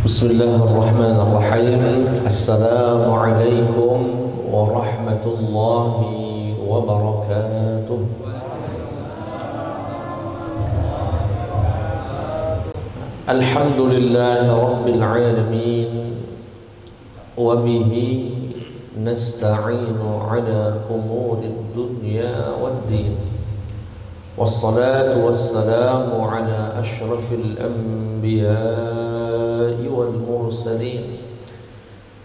Bismillahirrahmanirrahim. Assalamualaikum warahmatullahi wabarakatuh. Alhamdulillahi rabbil alamin. Wa bihi nasta'inu ala umurid dunya waddin. Wassalatu wassalamu ala ashrafil anbiya'i wal mursalin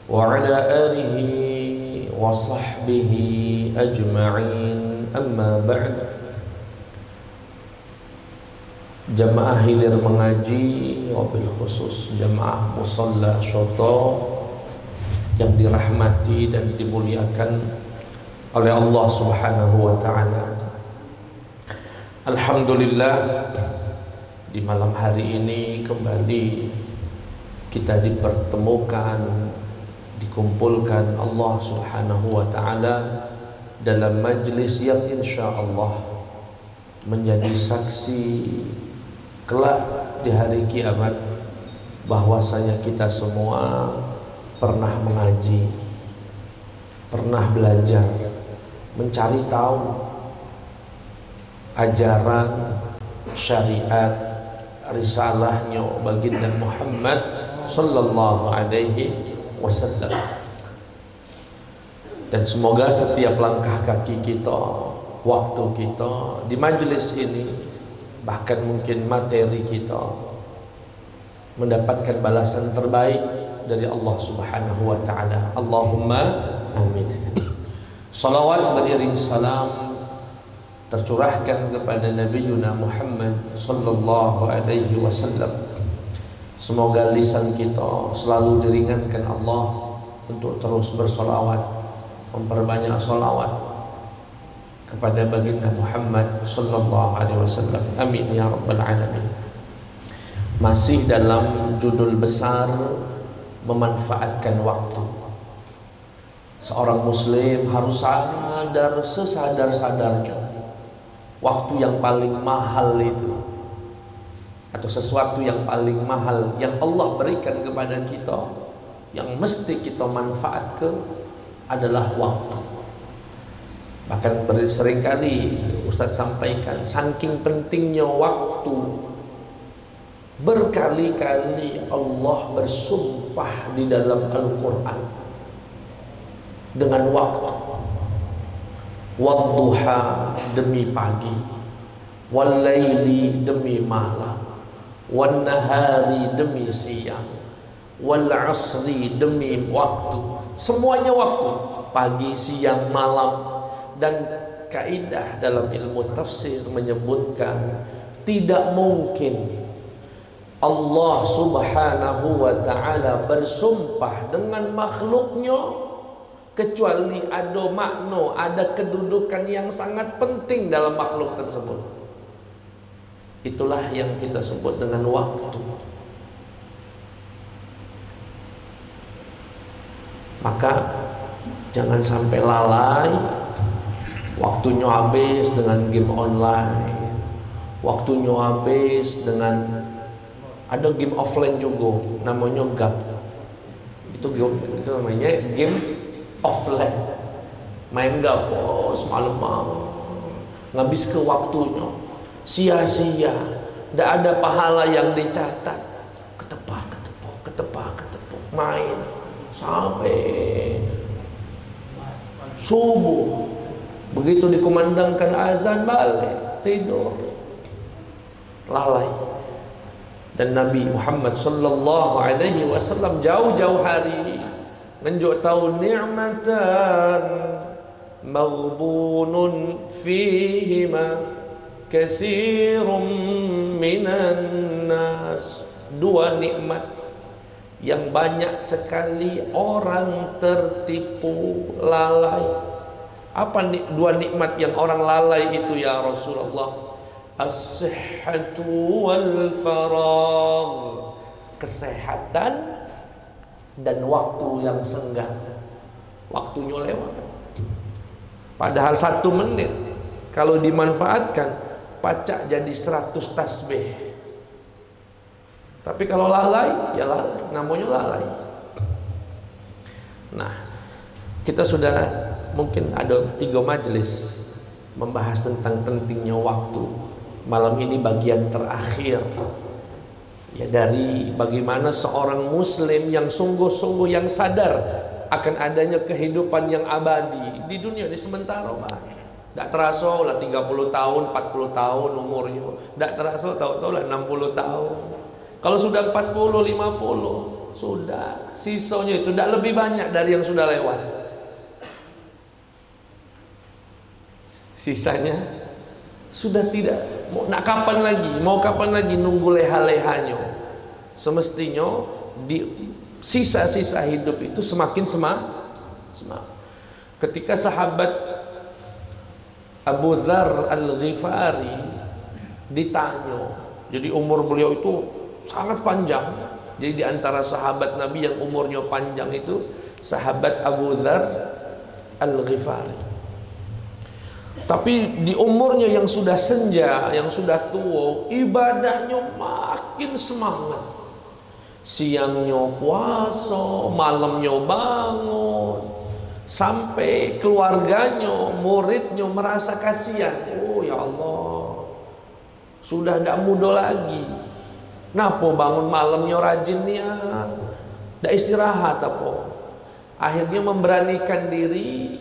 wa ala alihi wa sahbihi ajma'in, amma ba'd. Jamaah hilir mengaji, wabil khusus jamaah musalla Shoto yang dirahmati dan dimuliakan oleh Allah Subhanahu wa ta'ala. Alhamdulillah, di malam hari ini kembali kita dipertemukan, dikumpulkan Allah Subhanahu wa ta'ala dalam majlis yang insya Allah menjadi saksi kelak di hari kiamat bahwasanya kita semua pernah mengaji, pernah belajar, mencari tahu ajaran syariat risalahnya baginda Muhammad sallallahu alaihi wasallam. Dan semoga setiap langkah kaki kita, waktu kita di majelis ini, bahkan mungkin materi kita, mendapatkan balasan terbaik dari Allah Subhanahu wa ta'ala. Allahumma amin. Salawat beriring salam tercurahkan kepada Nabi Muhammad sallallahu alaihi wasallam. Semoga lisan kita selalu diringankan Allah untuk terus bersolawat, memperbanyak solawat kepada baginda Muhammad sallallahu alaihi wasallam. Amin ya rabbal alamin. Masih dalam judul besar memanfaatkan waktu. Seorang muslim harus sadar sesadar-sadarnya, waktu yang paling mahal itu, atau sesuatu yang paling mahal yang Allah berikan kepada kita, yang mesti kita manfaatkan adalah waktu. Bahkan seringkali Ustaz sampaikan, saking pentingnya waktu, berkali-kali Allah bersumpah di dalam Al-Quran dengan waktu. Wadduha demi pagi, wallaili demi malam, wan nahari demi siang, wal asri demi waktu. Semuanya waktu, pagi, siang, malam. Dan kaidah dalam ilmu tafsir menyebutkan tidak mungkin Allah Subhanahu wa ta'ala bersumpah dengan makhluknya kecuali ada makna, ada kedudukan yang sangat penting dalam makhluk tersebut. Itulah yang kita sebut dengan waktu. Maka jangan sampai lalai. Waktunya habis dengan game online, waktunya habis dengan, ada game offline juga namanya GAP. Itu namanya game offline, main gak semalam ngabis ke waktunya, sia-sia, tidak ada pahala yang dicatat, ketepah, main sampai subuh. Begitu dikumandangkan azan balik tidur, lalai. Dan Nabi Muhammad sallallahu alaihi wasallam jauh-jauh hari menunjuk tahu ni'matan maghbunun fihima katsirun minan nas. Dua nikmat yang banyak sekali orang tertipu, lalai. Apa dua nikmat yang orang lalai itu ya Rasulullah? As-sihhatu wal faragh. Kesehatan dan waktu yang senggang. Waktunya lewat. Padahal 1 menit kalau dimanfaatkan pacak jadi 100 tasbih. Tapi kalau lalai, ya lalai, namanya lalai. Nah, kita sudah mungkin ada 3 majelis membahas tentang pentingnya waktu. Malam ini bagian terakhir ya, dari bagaimana seorang muslim yang sungguh-sungguh yang sadar akan adanya kehidupan yang abadi di dunia ini sementara, Pak. Tidak terasa lah 30 tahun, 40 tahun umurnya. Tidak terasa tahu-tahu lah 60 tahun. Kalau sudah 40, 50, sudah sisanya itu tidak lebih banyak dari yang sudah lewat. Sisanya sudah tidak. Nak kapan lagi? Mau kapan lagi nunggu leha-lehanya? Semestinya di sisa-sisa hidup itu semakin semangat. Ketika sahabat Abu Dzar Al-Ghifari ditanya, jadi umur beliau itu sangat panjang. Jadi di antara sahabat Nabi yang umurnya panjang itu sahabat Abu Dzar Al-Ghifari. Tapi di umurnya yang sudah senja, yang sudah tua, ibadahnya makin semangat. Siangnya puasa, malamnya bangun, sampai keluarganya, muridnya merasa kasihan. Oh ya Allah, sudah tidak muda lagi. Kenapa bangun malamnya rajin niat, tidak istirahat apa? Akhirnya memberanikan diri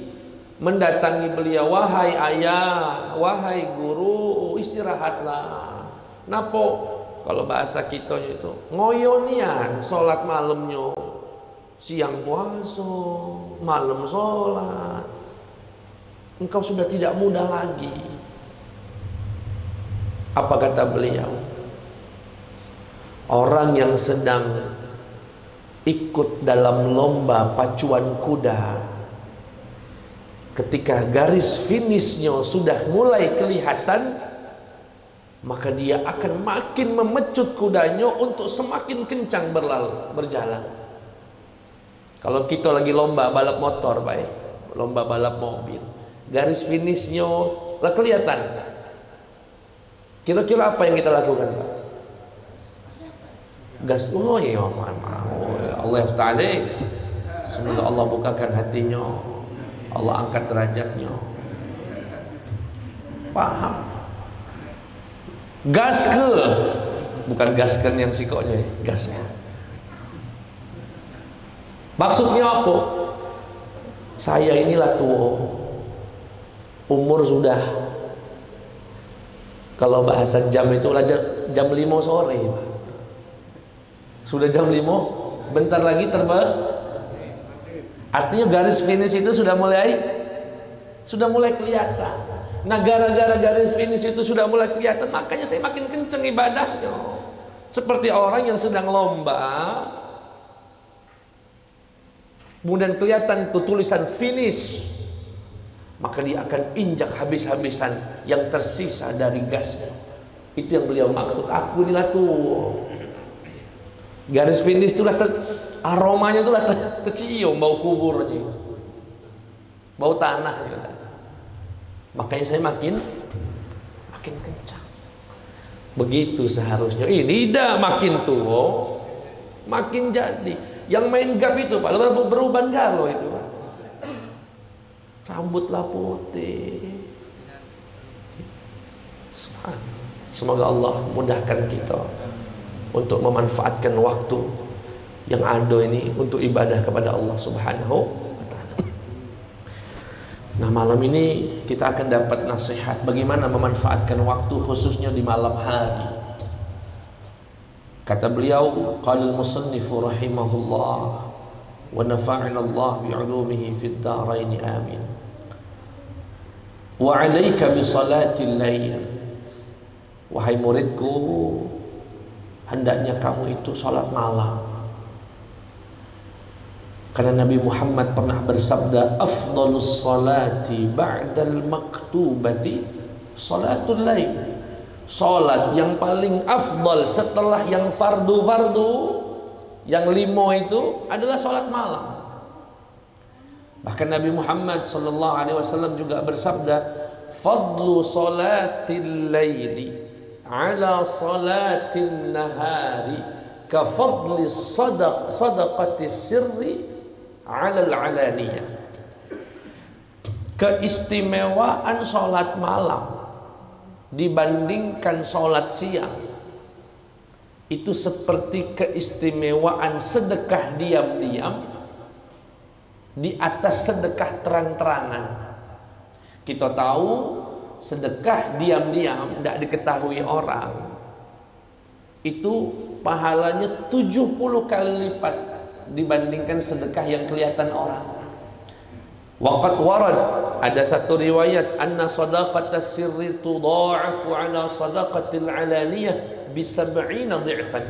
mendatangi beliau. Wahai ayah, wahai guru, istirahatlah. Kenapa? Kalau bahasa kita itu ngoyonian, sholat malamnya, siang puasa, malam sholat. Engkau sudah tidak muda lagi. Apa kata beliau? Orang yang sedang ikut dalam lomba pacuan kuda, ketika garis finishnya sudah mulai kelihatan, maka dia akan makin memecut kudanya untuk semakin kencang berjalan. Kalau kita lagi lomba balap motor, baik, lomba balap mobil, garis finishnya lah kelihatan. Kira-kira apa yang kita lakukan, Pak? Gas. Oh ya, Allah yafta'alaik. Semoga Allah bukakan hatinya, Allah angkat derajatnya. Paham? Gas ke, bukan gaskan yang sikoknya, gas ke. Maksudnya apa? Saya inilah tua, umur sudah, kalau bahasa jam itu jam 5 sore, Pak. Sudah jam 5, bentar lagi terbang. Artinya garis finish itu sudah mulai kelihatan. Nah, gara-gara garis finish itu sudah mulai kelihatan, makanya saya makin kenceng ibadahnya. Seperti orang yang sedang lomba, kemudian kelihatan tuh tulisan finish, maka dia akan injak habis-habisan yang tersisa dari gasnya. Itu yang beliau maksud. Aku inilah tuh garis finish itulah aromanya itulah tercium, bau kubur aja, bau tanah gitu. Makanya saya makin kencang. Begitu seharusnya. Ini dah makin tua, makin jadi. Yang main gap itu, Pak, beruban galo itu, Pak. Rambutlah putih. Semoga Allah mudahkan kita untuk memanfaatkan waktu yang ada ini untuk ibadah kepada Allah Subhanahu wa ta'ala. Nah, malam ini kita akan dapat nasihat bagaimana memanfaatkan waktu khususnya di malam hari. Kata beliau, qala al-musannif rahimahullah wa nafa'ana Allah bi'ulumihi fid dharain amin. Wa 'alaika bi salatil lail. Wahai muridku, hendaknya kamu itu salat malam. Karena Nabi Muhammad pernah bersabda, afdhalus salati ba'dal maktubati salatul lail. Salat yang paling afdal setelah yang fardu-fardu, yang 5 itu adalah salat malam. Bahkan Nabi Muhammad sallallahu alaihi wasallam juga bersabda, fadlu salatil laili ala salatin nahari ka fadli sadaqati sirri 'ala al-'alaniyah. Keistimewaan sholat malam dibandingkan sholat siang itu seperti keistimewaan sedekah diam-diam di atas sedekah terang-terangan. Kita tahu sedekah diam-diam tidak diketahui orang itu pahalanya 70 kali lipat dibandingkan sedekah yang kelihatan orang. Waqad warad, ada satu riwayat, anna sadaqatas sirri tudha'afu ala sadaqatil alaniyah bi-sab'ina dhi'fan.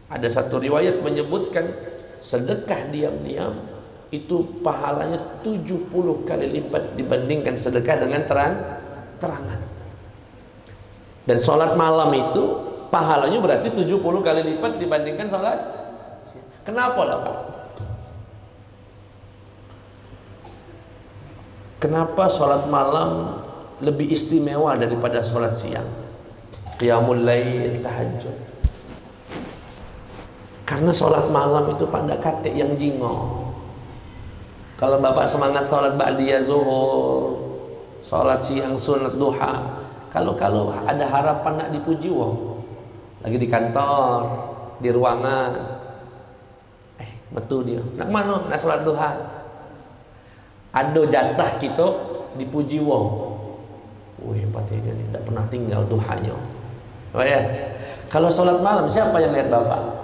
Ada satu riwayat menyebutkan sedekah diam-diam itu pahalanya 70 kali lipat dibandingkan sedekah dengan terangan. Dan sholat malam itu pahalanya berarti 70 kali lipat dibandingkan sholat. Kenapa lah Pak? Kenapa sholat malam lebih istimewa daripada sholat siang? Qiyamul lail, tahajud. Karena sholat malam itu pada katik yang jingo. Kalau Bapak semangat sholat ba'diyah zuhur, sholat siang sunat duha, kalau ada harapan nak dipuji wong, lagi di kantor, di ruangan, betul dia, nak mana nak sholat duha, ada jatah kita dipuji wong. Wih, patih dia ni tak pernah tinggal duhanya. Oh ya, kalau sholat malam siapa yang lihat Bapak?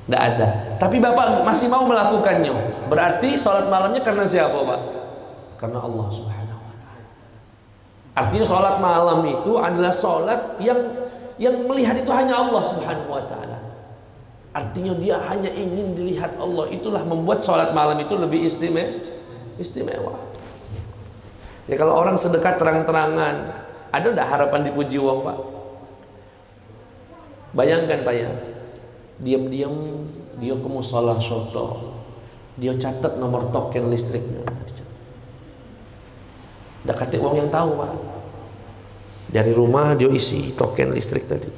Tidak ada. Tapi Bapak masih mau melakukannya. Berarti sholat malamnya karena siapa Pak? Karena Allah Subhanahu wa ta'ala. Artinya sholat malam itu adalah sholat yang melihat itu hanya Allah Subhanahu wa ta'ala. Artinya dia hanya ingin dilihat Allah. Itulah membuat sholat malam itu lebih istimewa. Ya kalau orang sedekah terang-terangan, ada tidak harapan dipuji wong Pak? Bayangkan Pak ya, diam-diam dia ke musola soto, dia catat nomor token listriknya, dah kata uang yang tahu Pak. Dari rumah dia isi token listrik tadi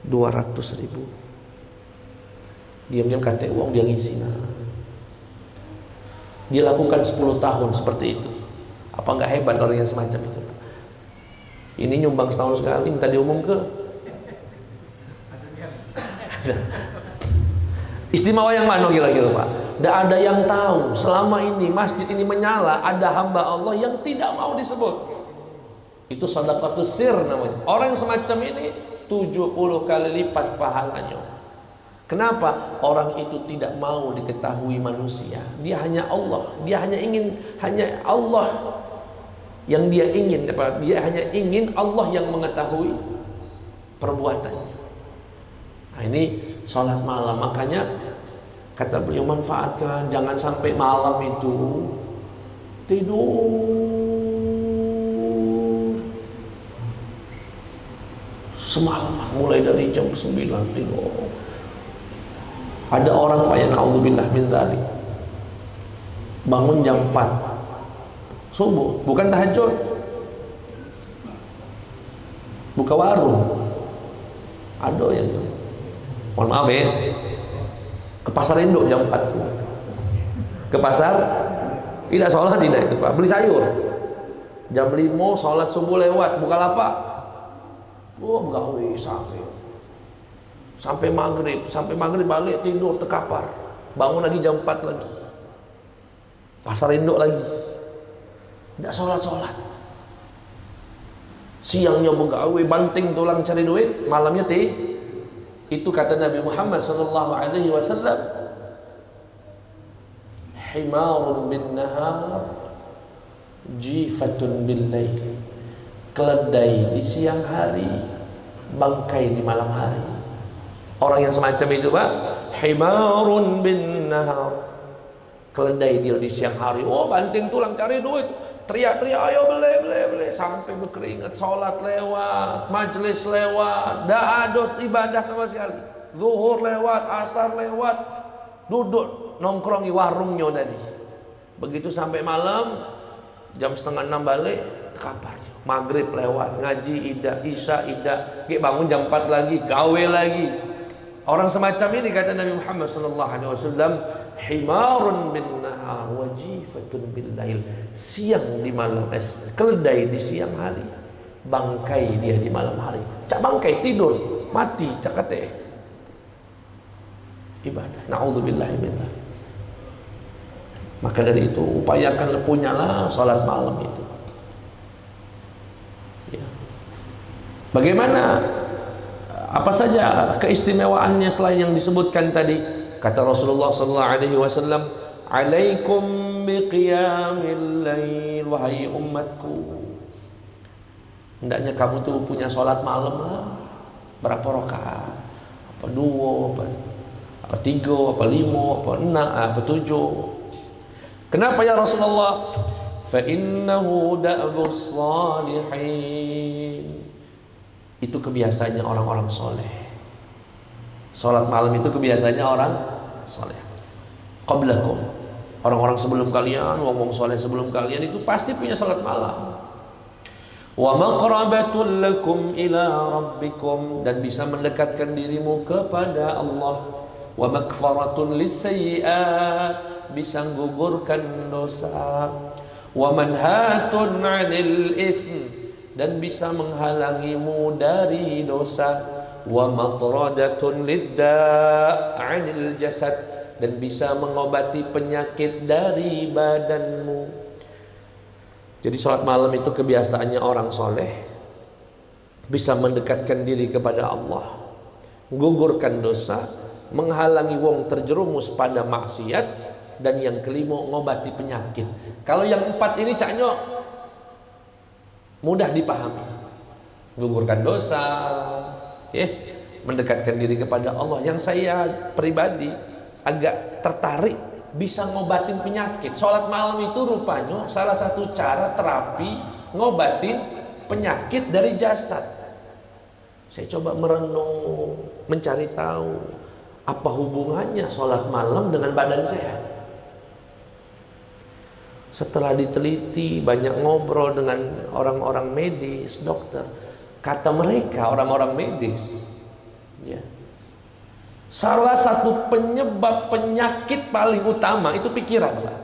200.000, diam-diam kata uang dia ngisi. Dia lakukan 10 tahun seperti itu. Apa enggak hebat orang yang semacam itu? Ini nyumbang setahun sekali minta diumum ke. Istimewa yang mana kira-kira Pak? Tidak ada yang tahu. Selama ini masjid ini menyala, ada hamba Allah yang tidak mau disebut. Itu sadaqatus sir namanya. Orang yang semacam ini 70 kali lipat pahalanya. Kenapa? Orang itu tidak mau diketahui manusia. Dia hanya Allah. Dia hanya ingin Allah yang dia ingin. Dia hanya ingin Allah yang mengetahui perbuatannya. Nah, ini sholat malam. Makanya kata beliau, manfaatkan, jangan sampai malam itu tidur semalaman, mulai dari jam 9 tidur. Ada orang Pak yang na'udzubillah min dzalik, bangun jam 4 subuh, bukan tahajud, buka warung. Ada yang mohon maaf ya, ke pasar induk jam 4, ke pasar tidak sholat, tidak itu Pak, beli sayur jam 5, sholat subuh lewat, buka lapak, gawe sampai maghrib balik tidur terkapar, bangun lagi jam 4 lagi, pasar induk lagi, tidak sholat. Siangnya begawe, banting tulang cari duit, malamnya itu kata Nabi Muhammad sallallahu alaihi wasallam, himarun bin nahar, jifatun bil lail. Keledai di siang hari, bangkai di malam hari. Orang yang semacam itu Pak, himarun bin nahar, keledai dia di siang hari, banting tulang cari duit, teriak-teriak ayo beli, sampai berkeringat, sholat lewat, majelis lewat, tidak ada ibadah sama sekali. Zuhur lewat, asar lewat, duduk nongkrong di warungnya tadi. Begitu sampai malam, jam setengah 6 balik kapar. Maghrib lewat, ngaji ida, isya ida, bangun jam 4 lagi, gawe lagi. Orang semacam ini kata Nabi Muhammad SAW, himarun bin nahar wajifatun bil lail. Siang di malam, keledai di siang hari, bangkai dia di malam hari. Cak bangkai tidur, mati cak kate. Ibadah. Na'udzubillahi min dzalik. Maka dari itu upayakan punyalah salat malam itu. Ya. Bagaimana? Apa saja keistimewaannya selain yang disebutkan tadi? Kata Rasulullah SAW, "Alaikum biqiyamil lail, wahai umatku. Hendaknya kamu tuh punya sholat malam lah. Berapa rakaat? Apa 2, apa 3, apa 5, apa 6, apa 7. Kenapa ya Rasulullah? Fa innahu da'bus salihin. Itu kebiasaannya orang-orang soleh. Sholat malam itu kebiasaannya orang soleh. Qablakum, orang-orang sebelum kalian, wong soleh sebelum kalian itu pasti punya sholat malam. Wa maqrabatul lakum ila rabbikum, dan bisa mendekatkan dirimu kepada Allah. Wa makfaratun lisayyi'at, bisa menggugurkan dosa. Wa manhatun 'anil itsm, dan bisa menghalangimu dari dosa. Wa matradatun lidda' 'anil jasad, dan bisa mengobati penyakit dari badanmu. Jadi sholat malam itu kebiasaannya orang soleh, bisa mendekatkan diri kepada Allah, menggugurkan dosa, menghalangi wong terjerumus pada maksiat, dan yang kelima ngobati penyakit. Kalau yang 4 ini caknya mudah dipahami. Gugurkan dosa, mendekatkan diri kepada Allah. Yang saya pribadi agak tertarik bisa ngobatin penyakit. Sholat malam itu rupanya salah satu cara terapi ngobatin penyakit dari jasad. Saya coba merenung, mencari tahu apa hubungannya sholat malam dengan badan sehat. Setelah diteliti, banyak ngobrol dengan orang-orang medis, dokter, kata mereka orang-orang medis, ya, salah satu penyebab penyakit paling utama itu pikiran, Pak.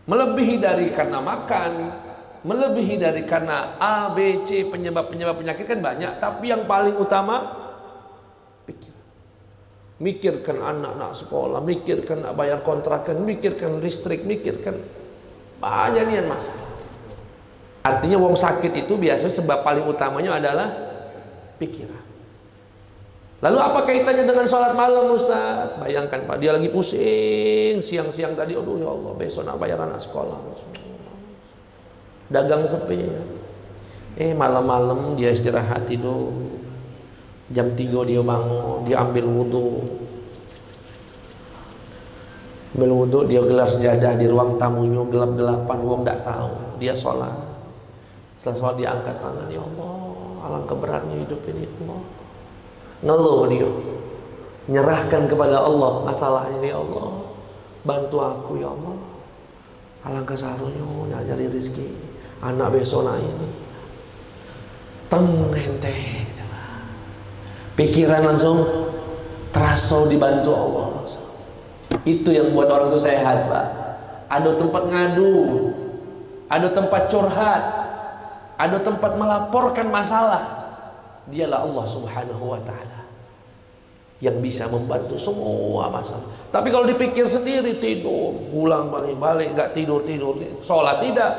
Melebihi dari karena makan, melebihi dari karena A, B, C, penyebab-penyebab penyakit kan banyak, tapi yang paling utama pikiran. Mikirkan anak-anak sekolah, mikirkan bayar kontrakan, mikirkan listrik, mikirkan banyak nian masalah. Artinya wong sakit itu biasanya sebab paling utamanya adalah pikiran. Lalu apa kaitannya dengan sholat malam, Ustaz? Bayangkan Pak, dia lagi pusing siang-siang tadi, aduh ya Allah, besok nak bayar anak sekolah, dagang sepi. Malam-malam dia istirahat tidur, jam 3 dia bangun, dia ambil wudhu, dia gelar sejadah di ruang tamunya, gelap-gelapan, wong tidak tahu, dia sholat. Setelah sholat dia angkat tangan, ya Allah, alangkah beratnya hidup ini, Allah. Ngeluh dia, nyerahkan kepada Allah masalahnya, ya Allah, bantu aku ya Allah, alangkah sarunya nyari rezeki anak besok nak ini, enteng, pikiran langsung terasa dibantu Allah langsung. Itu yang buat orang itu sehat, Pak. Ada tempat ngadu, ada tempat curhat, ada tempat melaporkan masalah. Dialah Allah Subhanahu wa ta'ala yang bisa membantu semua masalah. Tapi kalau dipikir sendiri, tidur, pulang balik-balik, nggak tidur, sholat tidak.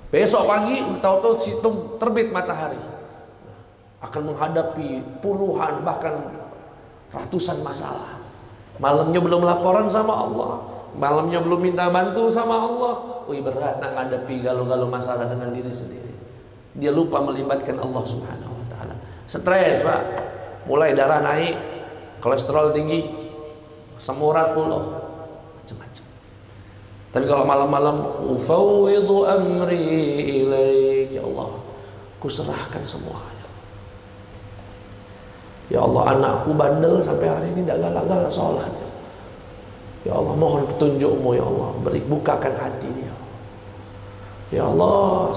Besok pagi tahu-tahu terbit matahari, akan menghadapi puluhan bahkan ratusan masalah. Malamnya belum laporan sama Allah, malamnya belum minta bantu sama Allah. Wih, berat nak menghadapi galau-galau masalah dengan diri sendiri. Dia lupa melibatkan Allah Subhanahu wa ta'ala. Stres, Pak. Mulai darah naik, kolesterol tinggi, asam urat pula, macam-macam. Tapi kalau malam-malam, ufawwidhu amri ilaik, ya Allah, ku serahkan semuanya. Ya Allah, anakku bandel sampai hari ini tidak galak-galak sholat. Ya Allah, mohon petunjukmu, ya Allah, bukakan hati dia. Ya Allah,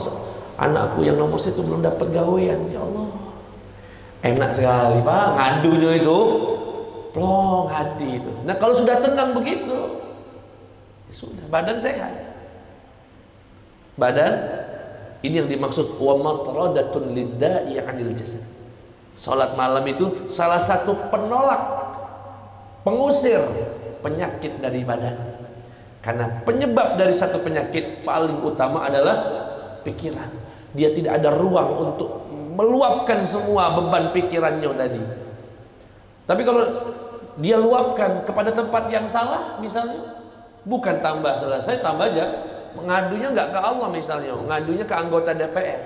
anakku yang nomor 1 belum dapat gawean. Ya Allah, enak sekali Pak, ngadunya itu plong hati itu. Nah kalau sudah tenang begitu, ya sudah, badan sehat. Badan ini yang dimaksud wa matradatun lidda'i 'anil jasad. Salat malam itu salah satu penolak, pengusir penyakit dari badan. Karena penyebab dari satu penyakit paling utama adalah pikiran. Dia tidak ada ruang untuk meluapkan semua beban pikirannya tadi. Tapi kalau dia luapkan kepada tempat yang salah, misalnya, bukan tambah selesai, tambah aja. Ngadunya nggak ke Allah misalnya, ngadunya ke anggota DPR.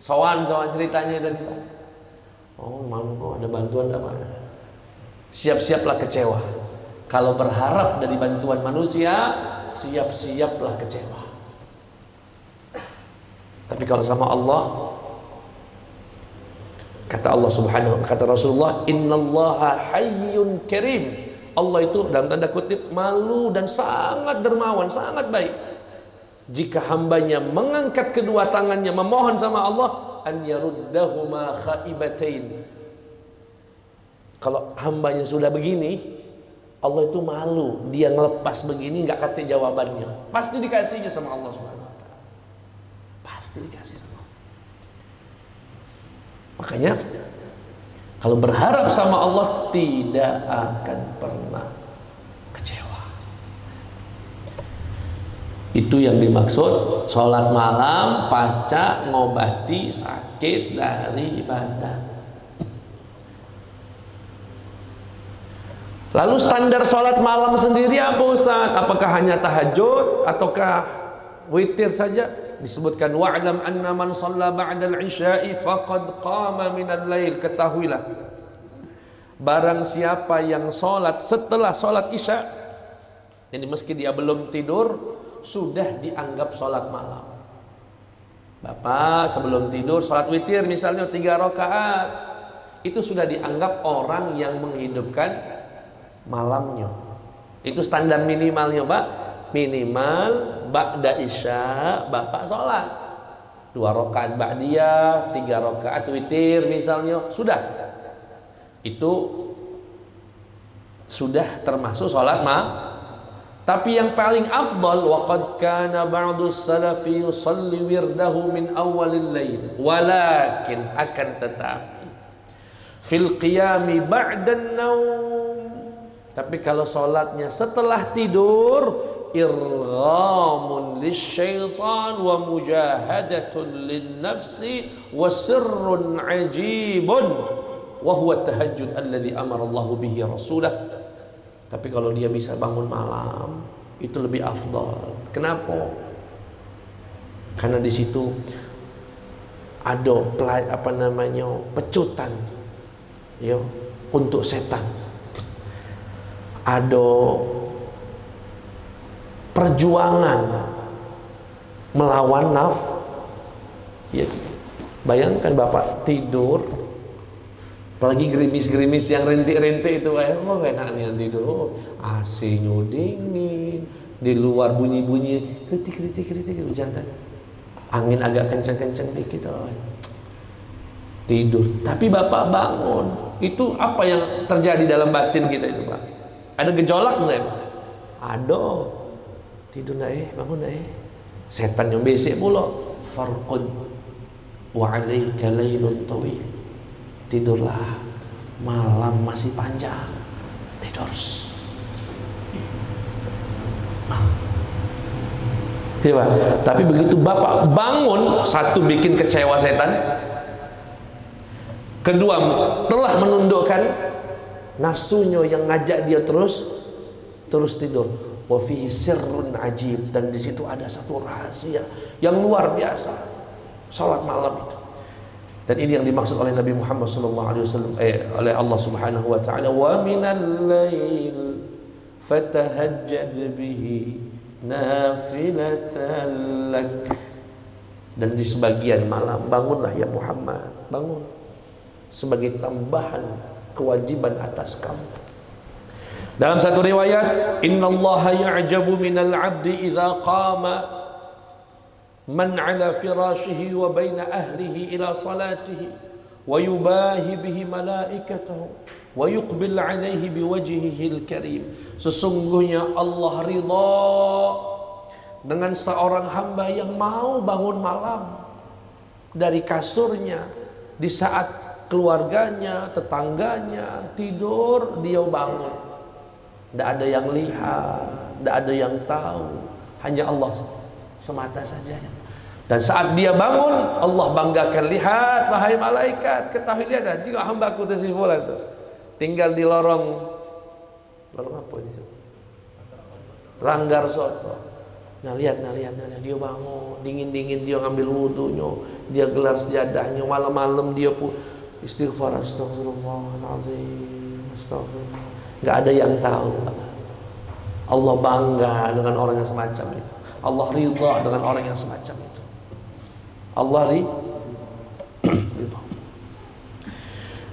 Sowan ceritanya tadi. Oh, malu kok ada bantuan apa? Siap-siaplah kecewa. Kalau berharap dari bantuan manusia, siap-siaplah kecewa. Tapi kalau sama Allah, kata Allah Subhanahu, kata Rasulullah, innallaha hayyun karim. Allah itu dalam tanda kutip malu dan sangat dermawan, sangat baik. Jika hambanya mengangkat kedua tangannya memohon sama Allah, an yaruddahuma khaibatain. Kalau hambanya sudah begini, Allah itu malu, dia ngelepas begini nggak kata jawabannya. Pasti dikasihnya sama Allah Subhanahu wa taala. Pasti dikasih sama Allah. Makanya kalau berharap sama Allah tidak akan pernah kecewa. Itu yang dimaksud sholat malam paca ngobati sakit dari badan. Lalu standar sholat malam sendiri apa Ustaz? Apakah hanya tahajud ataukah witir saja? Disebutkan wa'lam anna man shalla ba'dal isya'i faqad qama minal lail. Ketahuilah, barang siapa yang sholat setelah sholat isya, jadi meski dia belum tidur, sudah dianggap sholat malam. Bapak sebelum tidur sholat witir misalnya 3 rakaat, itu sudah dianggap orang yang menghidupkan malamnya. Itu standar minimalnya Pak. Minimal ba'da isya Bapak sholat 2 rakaat ba'diyah, 3 rakaat witir misalnya, sudah. Itu sudah termasuk sholat malam. Tapi yang paling afdal, waqad kana ba'du salafi yusalli wirdahu min awalil lail, walakin akan tetapi fil qiyami ba'dan naum. Tapi kalau sholatnya setelah tidur, irghamun lisyaitan wa mujahadatun linnafsi wa sirrun ajibun wa huwa tahajjud alladhi amara Allahu bihi rasulah. Tapi kalau dia bisa bangun malam, itu lebih afdal. Kenapa? Karena di situ ada pecutan ya, untuk setan. Ada perjuangan melawan ya. Bayangkan Bapak tidur, apalagi gerimis-gerimis yang rintik-rintik itu, oh enak nih yang tidur, AC-nya dingin, di luar bunyi-bunyi kritik hujan tadi, angin agak kencang-kencang dikit, tidur. Tapi Bapak bangun, itu apa yang terjadi dalam batin kita itu Pak? Ada gejolak nggak Pak? Ada. Tidur bangun setan yang besek pula. Farqud wa 'alaika lailun tawil. Tidurlah, malam masih panjang. Tidur. Ya, tapi begitu Bapak bangun, satu bikin kecewa setan, kedua telah menundukkan nafsunya yang ngajak dia terus tidur. Wa fihi sirrun ajib, dan di situ ada satu rahasia yang luar biasa salat malam itu. Dan ini yang dimaksud oleh Nabi Muhammad SAW, oleh Allah Subhanahu wa taala, wa minal lail fatahajjad bihi nafilatan lak. Dan di sebagian malam bangunlah ya Muhammad, bangun sebagai tambahan kewajiban atas kamu. Dalam satu riwayat, innallaha ya'jabu minal 'abdi idza qama man ala firashihi wa baina ahlihi ila salatihi wa yubahi bihi malaikatahu wa yuqbil alaihi biwajhihil karim. Sesungguhnya Allah ridha dengan seorang hamba yang mau bangun malam dari kasurnya di saat keluarganya, tetangganya tidur, dia bangun. Tidak ada yang lihat, tidak ada yang tahu, hanya Allah semata saja. Dan saat dia bangun, Allah banggakan, lihat wahai malaikat, ketahui, lihat jika hambaku tersebut itu tinggal di lorong apa ini? Langgar soto. Nah lihat, dia bangun, dingin dia ngambil wudunya, dia gelar sejadahnya, malam-malam dia pun istighfar, astagfirullahaladzim, astagfirullah. Nggak ada yang tahu. Allah bangga dengan orang yang semacam itu. Allah ridha dengan orang yang semacam itu. Allah ridha.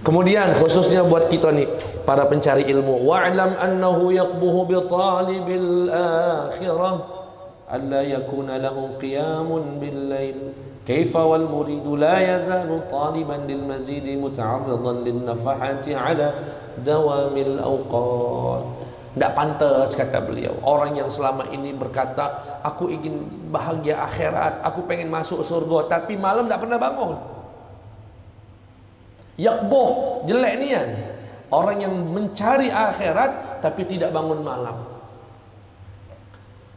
Kemudian khususnya buat kita nih para pencari ilmu, wa'lam annahu yaqbuhu bi talibil akhirah alla yakuna lahu qiyamun bil lail kaifa wal muridu la yazalu taliban lil mazidi muta'arridan lin nafahati ala dawamil awqat. Tidak pantas, kata beliau, orang yang selama ini berkata aku ingin bahagia akhirat, aku pengen masuk surga, tapi malam tidak pernah bangun. Yakboh, jelek nian. Orang yang mencari akhirat tapi tidak bangun malam.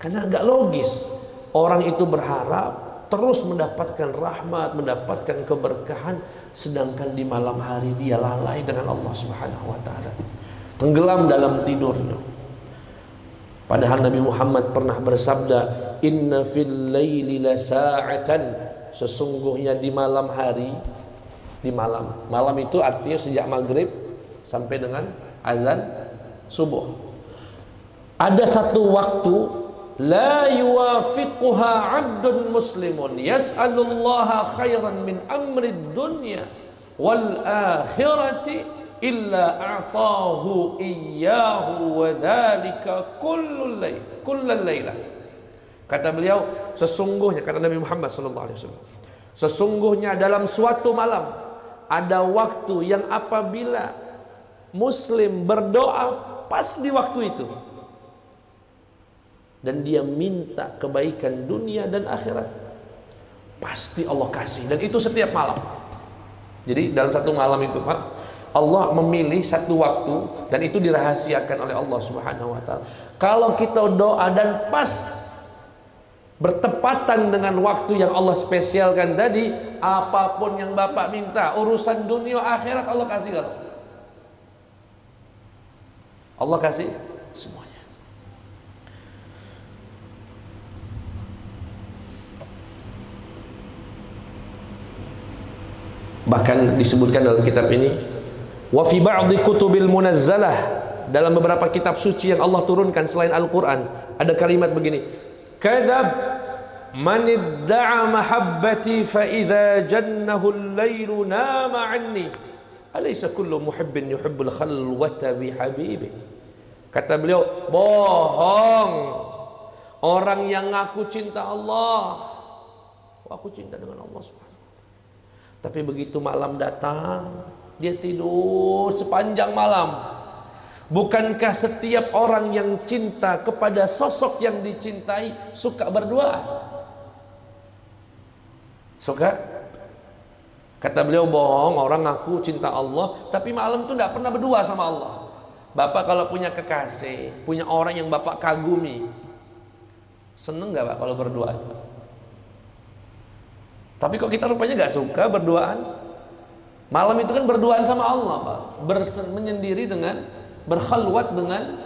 Karena agak logis. Orang itu berharap terus mendapatkan rahmat, mendapatkan keberkahan, sedangkan di malam hari dia lalai dengan Allah Subhanahu wa taala. Tenggelam dalam tidurnya. Padahal Nabi Muhammad pernah bersabda, "Inna fil laili lasa'atan." Sesungguhnya di malam hari, di malam itu artinya sejak maghrib sampai dengan azan subuh, ada satu waktu la yuwafiquha 'abdun muslimun yas'alullaha khairan min amri dunya wal akhirati illa a'tahu iyyahu wa dzalika kullul lailah. Kata beliau, sesungguhnya, kata Nabi Muhammad sallallahu alaihi wasallam, sesungguhnya dalam suatu malam ada waktu yang apabila muslim berdoa pas di waktu itu dan dia minta kebaikan dunia dan akhirat, pasti Allah kasih, dan itu setiap malam. Jadi dalam satu malam itu Pak, Allah memilih satu waktu dan itu dirahasiakan oleh Allah Subhanahu wa taala. Kalau kita doa dan pas bertepatan dengan waktu yang Allah spesialkan tadi, apapun yang Bapak minta, urusan dunia akhirat Allah kasih. Kalau Allah kasih semuanya. Bahkan disebutkan dalam kitab ini, wa fi ba'dhi kutubil munazzalah, dalam beberapa kitab suci yang Allah turunkan selain Al-Quran, ada kalimat begini, kadzab man idda'a mahabbati fa idza jannahu al-lailu nama anni alaysa kullu muhibbin yuhibbul khalwata bi habibi. Kata beliau, bohong orang yang ngaku cinta Allah, aku cinta dengan Allah Subhanahu, tapi begitu malam datang dia tidur sepanjang malam. Bukankah setiap orang yang cinta kepada sosok yang dicintai suka berdoa? Suka? Kata beliau, bohong orang ngaku cinta Allah tapi malam itu tidak pernah berdua sama Allah. Bapak kalau punya kekasih, punya orang yang Bapak kagumi, seneng gak Pak kalau berdoa? Tapi kok kita rupanya gak suka berdoaan? Malam itu kan berdoaan sama Allah Pak, menyendiri dengan, berkhalwat dengan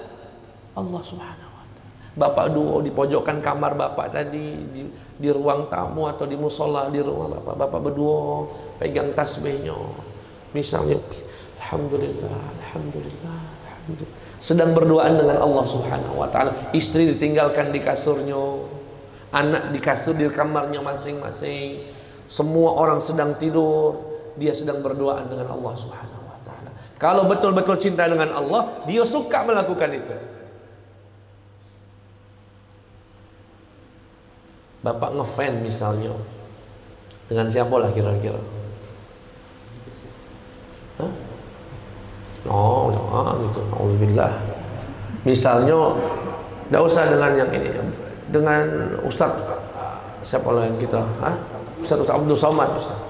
Allah Subhanahu wa ta'ala. Bapak doa di pojokan kamar Bapak tadi, di ruang tamu atau di musola di rumah Bapak, Bapak berdoa, pegang tasbihnya. Misalnya, Alhamdulillah, Alhamdulillah, Alhamdulillah. Sedang berdoaan dengan Allah Subhanahu wa ta'ala. Istri ditinggalkan di kasurnya, anak di kasur di kamarnya masing-masing. Semua orang sedang tidur, dia sedang berdoaan dengan Allah Subhanahu wa ta'ala. Kalau betul-betul cinta dengan Allah, dia suka melakukan itu. Bapak ngefan misalnya dengan siapa lah kira-kira? Hah? Oh, jangan gitu. Alhamdulillah. Misalnya, tidak usah dengan yang ini, dengan Ustadz siapa lah yang kita? Hah? Ustadz Abdul Somad misal.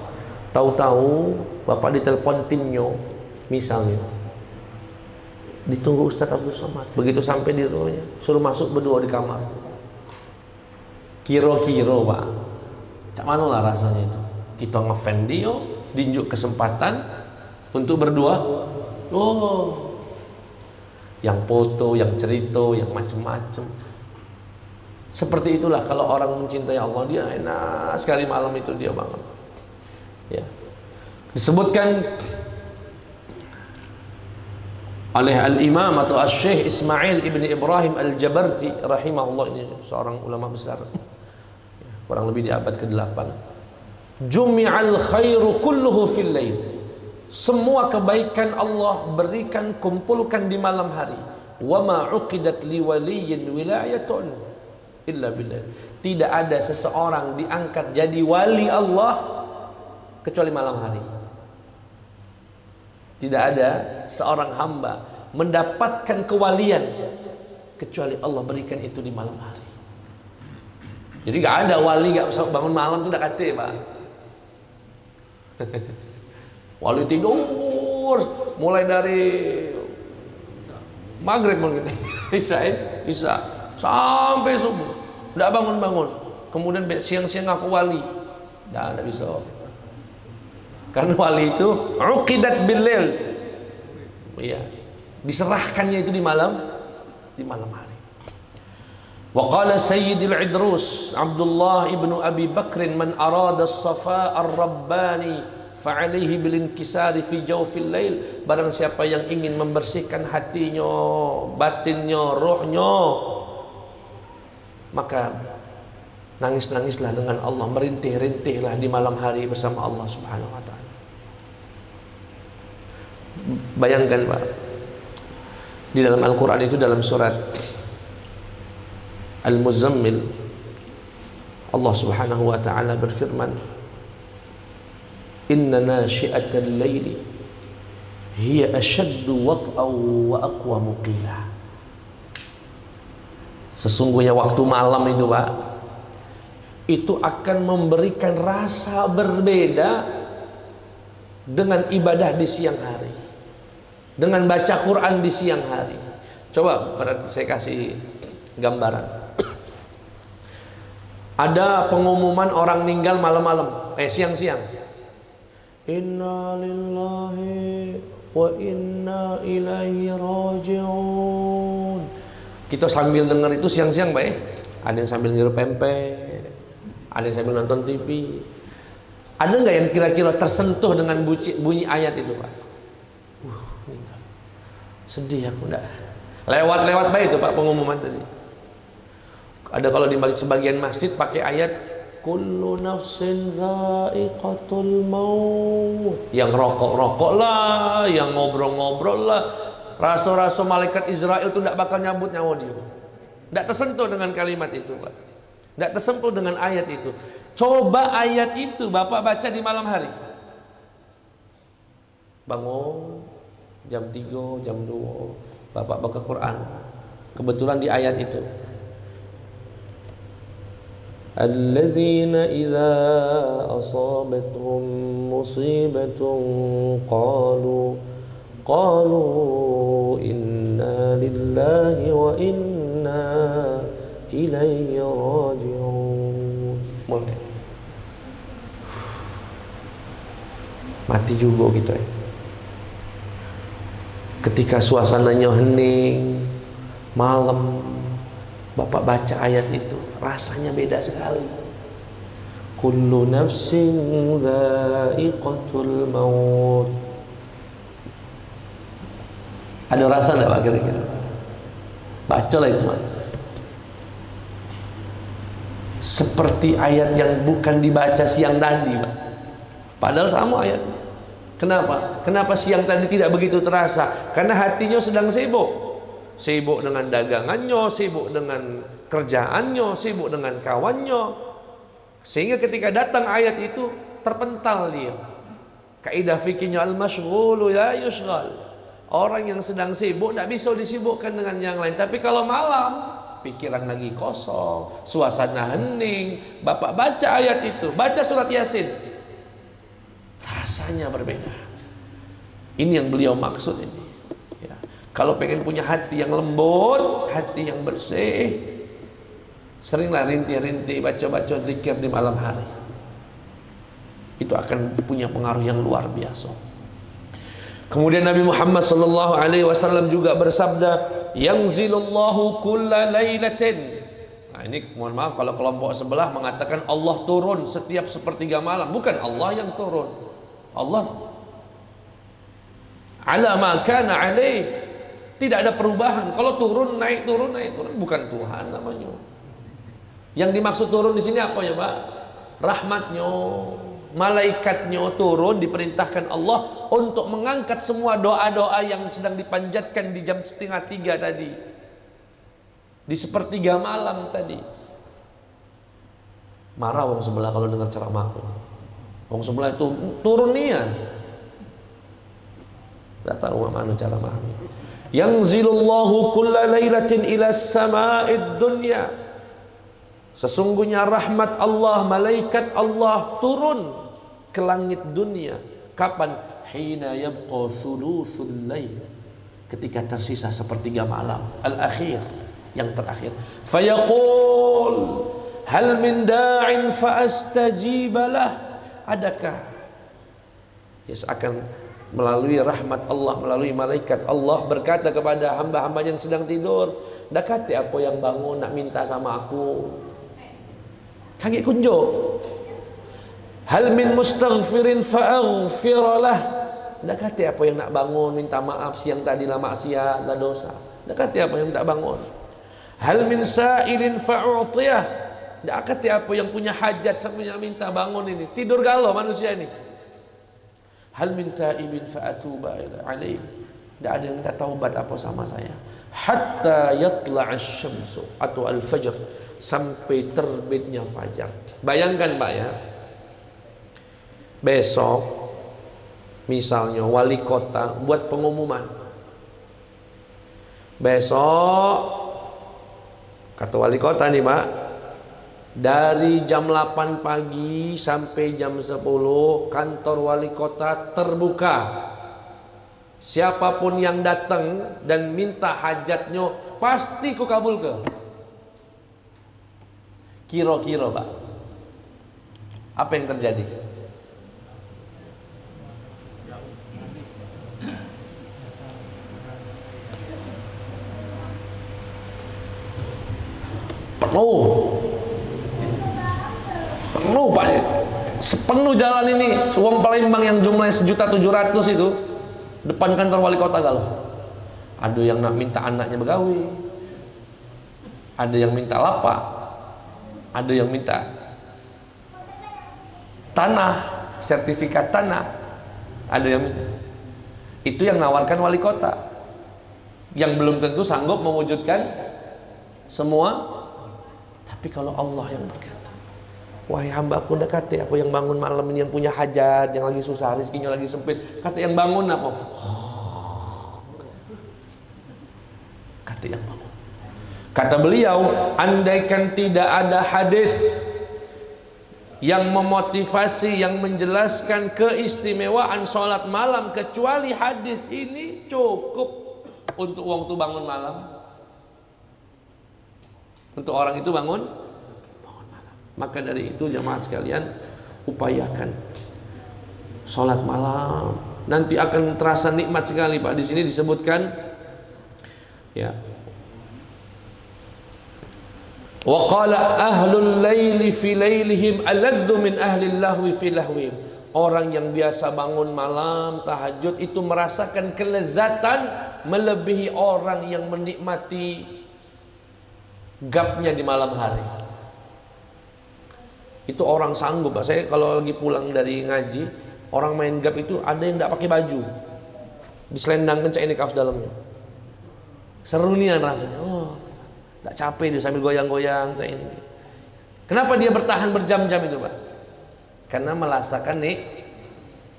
Tahu-tahu Bapak ditelepon timnya, misalnya. Ditunggu Ustadz Abdul Somad. Begitu sampai di rumahnya, suruh masuk berdua di kamar. Kiro-kiro Pak, cak mana lah rasanya itu? Kita ngefan dia, diunjuk kesempatan untuk berdua. Oh, yang foto, yang cerita, yang macam-macam. Seperti itulah kalau orang mencintai Allah, dia enak sekali malam itu dia bangun. Ya, disebutkan oleh Al-Imam atau Al-Syekh Ismail ibn Ibrahim Al-Jabarti rahimahullah, ini seorang ulama besar, kurang lebih di abad ke-8. Jumi'al khairu kulluhu fil lail. Semua kebaikan Allah berikan, kumpulkan di malam hari. Wa ma 'uqidat li waliyyin wilayatun illa billah. Tidak ada seseorang diangkat jadi wali Allah kecuali malam hari. Tidak ada seorang hamba mendapatkan kewalian kecuali Allah berikan itu di malam hari. Jadi gak ada wali gak bisa bangun malam itu udah kata Pak. Wali tidur mulai dari maghrib mungkin bisa sampai subuh tidak bangun-bangun, kemudian siang-siang aku wali, tidak bisa, karena wali itu uqidat bil lail, ya, diserahkannya itu di malam hari. Wa qala Sayyidil Idrus Abdullah ibnu Abi Bakrin, man arada as-safa ar-rabbani fa'alaihi bil inkisari fi jawfil lail. Barang siapa yang ingin membersihkan hatinya, batinnya, rohnya, maka nangis-nangislah dengan Allah, merintih-rintihlah di malam hari bersama Allah Subhanahu wa taala. Bayangkan Pak, di dalam Al-Qur'an itu, dalam surat Al-Muzammil, Allah Subhanahu wa taala berfirman, inna nashi'atal laili hiya ashaddu wat'aw wa aqwamu qila. Sesungguhnya waktu malam itu Pak, itu akan memberikan rasa berbeda dengan ibadah di siang hari, dengan baca Quran di siang hari. Coba saya kasih gambaran. Ada pengumuman orang meninggal malam-malam, siang-siang. Inna lillahi wa inna ilaihi raji'un. Kita sambil dengar itu siang-siang Pak ya. Ada yang sambil ngirup pempek, ada yang sambil nonton TV. Ada nggak yang kira-kira tersentuh dengan bunyi ayat itu Pak? Sedih aku enggak. Lewat-lewat baik itu Pak pengumuman tadi. Ada kalau di sebagian masjid pakai ayat kullu nafsin dha'iqatul maut. Yang rokok-rokok lah, yang ngobrol-ngobrol lah. Rasul-rasul malaikat Israel itu tidak bakal nyambut nyawa dia. Tidak tersentuh dengan kalimat itu Pak. Tidak tersentuh dengan ayat itu. Coba ayat itu Bapak baca di malam hari. Bangun jam 3, jam 2, Bapak baca Quran. Kebetulan di ayat itu, alladzina idza asabatuhum musibatun qalu inna lillahi wa inna ilaihi raji'un. Mulai mati juga gitu ya. Ketika suasananya hening malam, Bapak baca ayat itu, rasanya beda sekali. Kullu nafsin dha'iqatul maut. Ada rasa enggak Pak kira-kira? Bacalah itu Pak. Seperti ayat yang bukan dibaca siang tadi Pak. Padahal sama ayat. Kenapa? Kenapa siang tadi tidak begitu terasa? Karena hatinya sedang sibuk. Sibuk dengan dagangannya, sibuk dengan kerjaannya, sibuk dengan kawannya. Sehingga ketika datang ayat itu terpental dia. Kaidah fikihnya al-masyghulu la yushghal. Orang yang sedang sibuk tidak bisa disibukkan dengan yang lain. Tapi kalau malam, pikiran lagi kosong, suasana hening, bapak baca ayat itu, baca surat Yasin, rasanya berbeda. Ini yang beliau maksud ini ya. Kalau pengen punya hati yang lembut, hati yang bersih, seringlah rintih-rintih baca-baca zikir di malam hari. Itu akan punya pengaruh yang luar biasa. Kemudian Nabi Muhammad sallallahu alaihi wasallam juga bersabda, "Yanzilullahu kulla lailatin." Nah, ini mohon maaf kalau kelompok sebelah mengatakan Allah turun setiap sepertiga malam. Bukan Allah yang turun. Allah ala ma kana alaih. Tidak ada perubahan. Kalau turun naik turun naik turun, bukan Tuhan namanya. Yang dimaksud turun di sini apa ya, Pak? Rahmatnya, malaikatnya turun, diperintahkan Allah untuk mengangkat semua doa-doa yang sedang dipanjatkan di jam 2:30 tadi, di sepertiga malam tadi. Marah wong sebelah kalau dengar ceramahku. Wong sebelah itu turun nian. Tidak tahu mana cara memahami. Yanzilullahu kulla lailatin ila sama'id dunya. Sesungguhnya rahmat Allah, malaikat Allah turun ke langit dunia. Kapan? Hina yabqa thuluthul lail. Ketika tersisa sepertiga malam, al-akhir, yang terakhir. Fayaqul hal min da'in fa astajibalah. Adakah akan melalui rahmat Allah, melalui malaikat Allah berkata kepada hamba-hamba yang sedang tidur, dakati apa yang bangun nak minta sama aku? Kaget kunjuk. Hal min mustaghfirin fa'aghfiralah. Dakati apa yang nak bangun minta maaf siang tadi lah maksiat lah dosa. Dakati apa yang tak bangun. Hal min sa'ilin fa'u'tiyah. Dakati apa yang punya hajat sampai minta bangun ini. Tidur galau manusia ini. Hal min ta'ibin fa'atuba alaih. Tidak ada yang minta taubat apa sama saya. Hatta yatla'ash syamsu atau al-fajr, sampai terbitnya fajar. Bayangkan Pak ya, besok misalnya wali kota buat pengumuman, besok kata wali kota nih Pak, dari jam 8 pagi sampai jam 10 kantor wali kota terbuka. Siapapun yang datang dan minta hajatnya pasti ku kabulkan. Kira-kira Pak, apa yang terjadi? Penuh Pak, sepenuh jalan ini. Uang Palembang yang jumlahnya 1.700.000 itu depan kantor wali kota galau. Ada yang nak minta anaknya begawi, ada yang minta lapak, ada yang minta tanah, sertifikat tanah, ada yang minta. Itu yang nawarkan wali kota, yang belum tentu sanggup mewujudkan semua. Tapi kalau Allah yang berkata, wahai hambaku, dekati apa yang bangun malam ini, yang punya hajat, yang lagi susah, rezekinya lagi sempit, kata yang bangun apa? Kata yang bangun. Kata beliau, andaikan tidak ada hadis yang memotivasi, yang menjelaskan keistimewaan sholat malam, kecuali hadis ini cukup untuk waktu bangun malam. Untuk orang itu bangun malam. Maka dari itu jamaah sekalian, upayakan sholat malam. Nanti akan terasa nikmat sekali Pak. Di sini disebutkan ya, wa qala ahlul laili fi lailihim aladzu min ahlil lahwi fi lahwihim. Orang yang biasa bangun malam tahajud itu merasakan kelezatan melebihi orang yang menikmati gapnya di malam hari. Itu orang sanggup Pak. Saya kalau lagi pulang dari ngaji, orang main gap itu ada yang tidak pakai baju, diselendangkan cak ini kaos dalamnya. Seru nih rasanya. Oh, tidak capek dia sambil goyang-goyang cak ini. Kenapa dia bertahan berjam-jam itu, Pak? Karena merasakan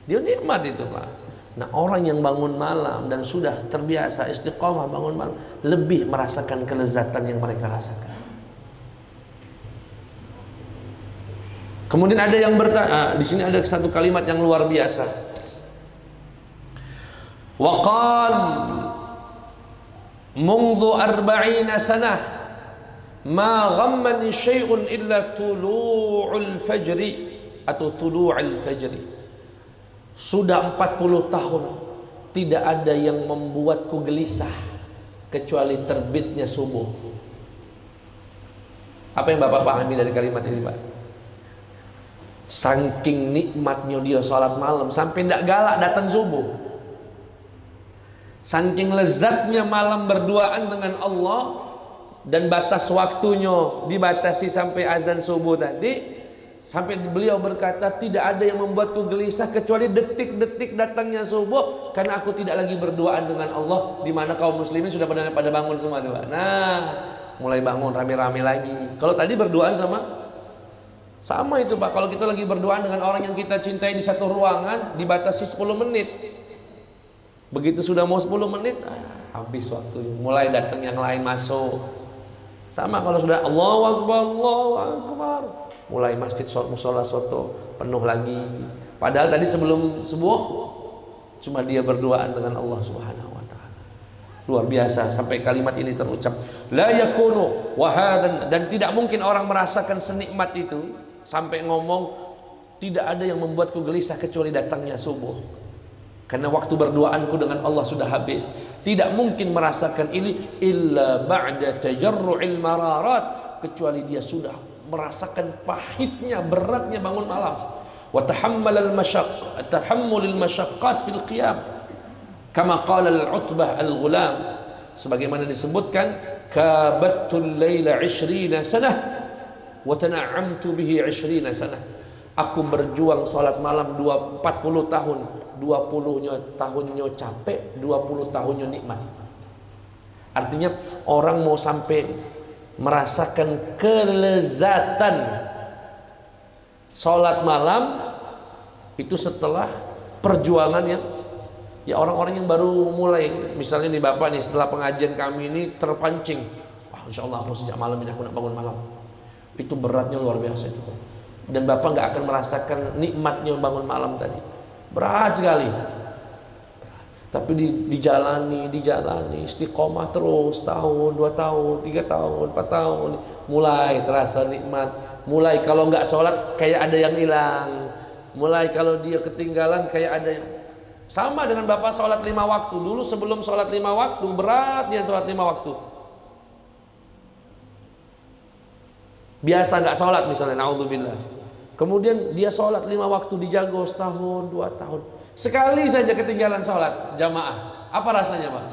dia nikmat itu, Pak. Nah, orang yang bangun malam dan sudah terbiasa istiqomah bangun malam lebih merasakan kelezatan yang mereka rasakan. Kemudian ada yang bertanya, di sini ada satu kalimat yang luar biasa. Waqal mundu 40 sanah ma ghammani syai'un illa tulu'ul fajri atau tulu'ul fajri. Sudah 40 tahun tidak ada yang membuatku gelisah kecuali terbitnya subuh. Apa yang Bapak pahami dari kalimat ini, Pak? Saking nikmatnya dia sholat malam sampai tidak galak datang subuh. Saking lezatnya malam berduaan dengan Allah, dan batas waktunya dibatasi sampai azan subuh tadi, sampai beliau berkata tidak ada yang membuatku gelisah kecuali detik-detik datangnya subuh, karena aku tidak lagi berduaan dengan Allah, di mana kaum muslimin sudah pada bangun semua tuh, Pak. Nah, mulai bangun rame-rame lagi. Kalau tadi berduaan sama itu, Pak. Kalau kita lagi berduaan dengan orang yang kita cintai di satu ruangan dibatasi 10 menit. Begitu sudah mau 10 menit, habis waktunya. Mulai datang yang lain masuk. Sama kalau sudah Allahu Akbar, Allahu Akbar, mulai masjid musola soto penuh lagi. Padahal tadi sebelum subuh cuma dia berduaan dengan Allah Subhanahu wa taala. Luar biasa sampai kalimat ini terucap. La yakunu wa hadan, dan tidak mungkin orang merasakan senikmat itu sampai ngomong tidak ada yang membuatku gelisah kecuali datangnya subuh. Karena waktu berduaanku dengan Allah sudah habis. Tidak mungkin merasakan ini illa ba'da tajarru'il mararat, kecuali dia sudah merasakan pahitnya, beratnya bangun malam. Wa tahammalal tahammulil masyaqqat fil qiyam. Kama qala al-Utbah al-Ghulam, sebagaimana disebutkan, kabattul laila 20 sanah wa tana'amtu bihi 20 sanah. Aku berjuang sholat malam 40 tahun, 20 tahunnya capek, 20 tahunnya nikmat. Artinya orang mau sampai merasakan kelezatan sholat malam itu setelah perjuangan yang ya orang-orang yang baru mulai. Misalnya nih Bapak nih, setelah pengajian kami ini terpancing, wah insya Allah aku sejak malam ini aku nak bangun malam. Itu beratnya luar biasa itu. Dan Bapak nggak akan merasakan nikmatnya bangun malam tadi. Berat sekali. Tapi dijalani istiqomah terus, tahun, 2 tahun, 3 tahun, 4 tahun, mulai terasa nikmat. Mulai kalau nggak sholat kayak ada yang hilang. Mulai kalau dia ketinggalan kayak ada yang sama dengan Bapak sholat 5 waktu. Dulu sebelum sholat 5 waktu berat dia sholat 5 waktu. Biasa nggak sholat misalnya, naudzubillah. Kemudian dia sholat 5 waktu dijago setahun, 2 tahun. Sekali saja ketinggalan sholat jamaah, apa rasanya, Pak?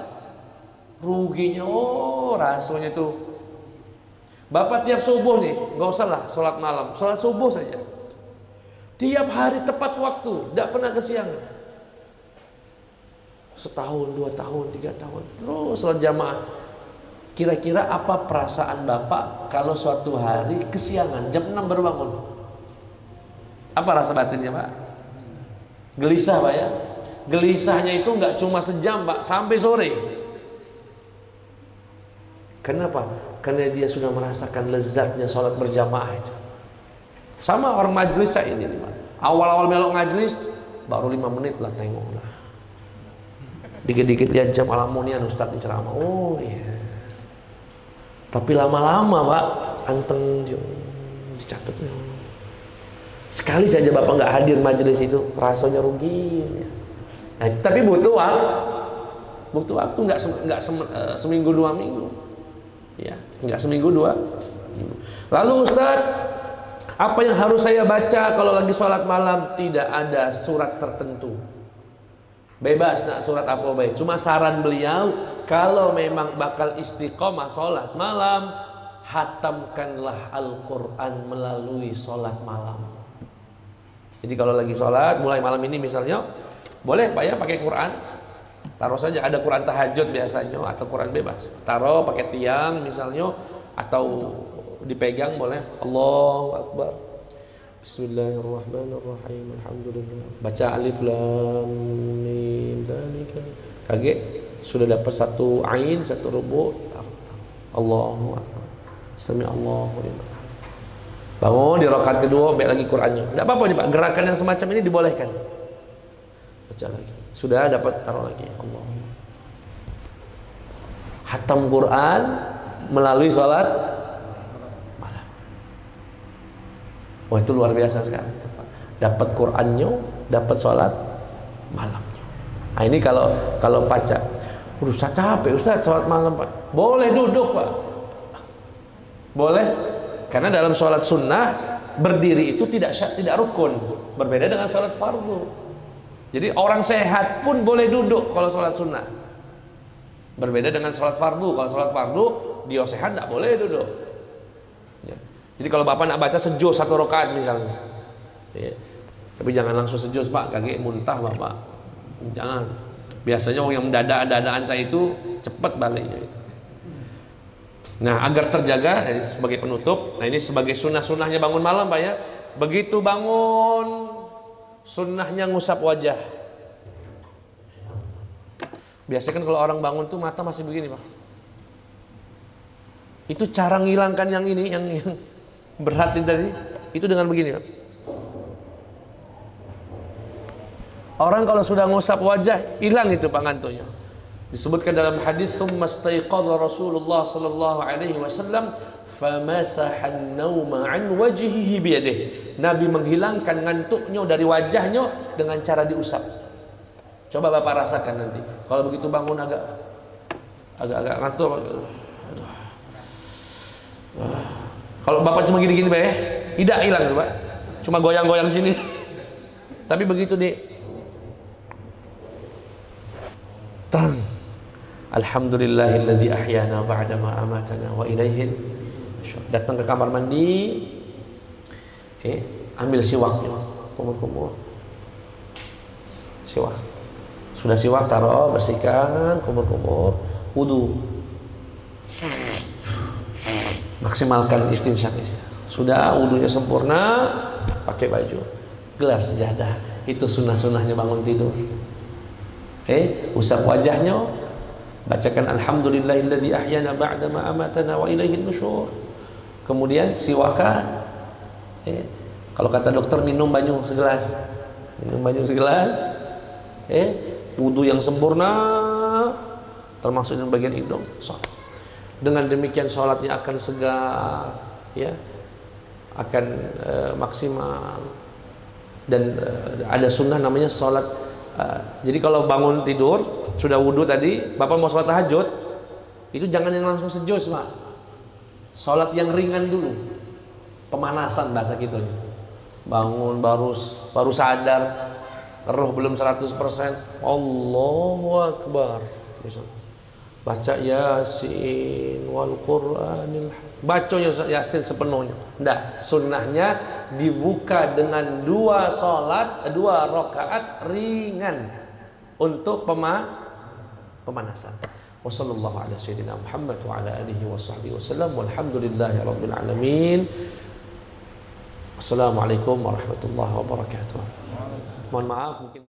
Ruginya, rasanya tuh. Bapak tiap subuh nih, nggak usah lah sholat malam, sholat subuh saja. Tiap hari tepat waktu, tidak pernah kesiangan. Setahun, 2 tahun, 3 tahun, terus sholat jamaah. Kira-kira apa perasaan Bapak kalau suatu hari kesiangan, jam 6 baru bangun? Apa rasa batinnya, Pak? Gelisah, Pak ya? Gelisahnya itu nggak cuma sejam, Pak, sampai sore. Kenapa? Karena dia sudah merasakan lezatnya sholat berjamaah itu. Sama orang majelis cak ini, Pak. Awal-awal melok majelis baru 5 menit lah tengok lah. Dikit-dikit lihat jam, alamunian Ustadz ceramah. Oh iya. Tapi lama-lama, Pak, anteng dicatatnya. Sekali saja Bapak nggak hadir majelis itu, rasanya rugi. Nah, tapi butuh waktu nggak seminggu 2 minggu, ya nggak seminggu 2 minggu. Lalu Ustadz, apa yang harus saya baca kalau lagi sholat malam? Tidak ada surat tertentu, bebas nak surat apa baik. Cuma saran beliau, kalau memang bakal istiqomah sholat malam, hatamkanlah Al-Quran melalui sholat malam. Jadi kalau lagi sholat, mulai malam ini misalnya, boleh Pak ya pakai Quran. Taruh saja, ada Quran tahajud biasanya, atau Quran bebas. Taruh pakai tiang misalnya, atau dipegang boleh. Allahu Akbar. Bismillahirrahmanirrahim. Alhamdulillah. Baca alif lam mim dzalika. Kaget sudah dapat satu ain, satu rubu. Allahu Akbar. Sami Allahu liman. Bangun di rakaat kedua, ambil lagi Qur'annya. Enggak apa-apa nih Pak, gerakan yang semacam ini dibolehkan. Baca lagi. Sudah dapat, taruh lagi. Allah. Hatam Quran melalui sholat malam. Wah, itu luar biasa sekali. Dapat Qur'annya, dapat sholat malamnya. Nah, ini kalau baca, Ustaz capek, Ustaz sholat malam Pak. Boleh duduk Pak. Boleh. Karena dalam sholat sunnah berdiri itu tidak rukun, berbeda dengan sholat fardu. Jadi orang sehat pun boleh duduk kalau sholat sunnah, berbeda dengan sholat fardu. Kalau sholat fardu dia sehat tidak boleh duduk. Ya. Jadi kalau bapak nak baca sejuz satu rakaat misalnya, ya. Tapi jangan langsung sejuz Pak, kaget muntah bapak. Jangan. Biasanya orang yang mendadak-dadakan saya itu cepat baliknya itu. Nah, agar terjaga, ini sebagai penutup. Nah, ini sebagai sunnah-sunnahnya bangun malam Pak ya. Begitu bangun, sunnahnya ngusap wajah. Biasanya kan kalau orang bangun tuh mata masih begini Pak. Itu cara ngilangkan yang ini, yang berat ini tadi, itu dengan begini Pak. Orang kalau sudah ngusap wajah, hilang itu Pak ngantuknya. Disebutkan dalam hadis, "Tsumma istayqadha Rasulullah sallallahu alaihi wasallam famasaha an-nauma 'an wajhihi bi yadihi." Nabi menghilangkan ngantuknya dari wajahnya dengan cara diusap. Coba Bapak rasakan nanti. Kalau begitu bangun agak ngantuk. Kalau Bapak cuma gini-gini Pak ya, tidak hilang Pak. Cuma goyang-goyang sini. Tapi begitu tang. Alhamdulillahilladzi ahyana ba'da ma amatana wa ilaihin. Datang ke kamar mandi, ambil siwaknya, kumur-kumur. Siwak. Sudah siwak taruh, bersihkan, kumur-kumur, wudu. Maksimalkan istinsyak. Sudah wudunya sempurna, pakai baju, gelar sejadah. Itu sunnah-sunnahnya bangun tidur. Usap wajahnya, bacakan alhamdulillahilladzi ahyana ba'da ma amatana wa ilaihin nusyur. Kemudian siwakan. Kalau kata dokter minum banyu segelas. Wudu yang sempurna, termasuk di bagian hidung. Dengan demikian sholatnya akan segar, ya, akan maksimal. Dan ada sunnah namanya sholat. Jadi kalau bangun tidur sudah wudhu tadi, Bapak mau sholat tahajud, itu jangan yang langsung sejuz Pak. Sholat yang ringan dulu, pemanasan bahasa kita. Bangun baru sadar, roh belum 100%, Allahu Akbar. Baca Yasin wal Qur'anil. Baca Yasin sepenuhnya. Enggak, sunnahnya dibuka dengan 2 rakaat ringan untuk pemanasan. Wassallallahu ala sayyidina Muhammad wa ala alihi wa sahbihi wasallam walhamdulillahi rabbil alamin. Assalamualaikum warahmatullahi wabarakatuh. Mohon maaf mungkin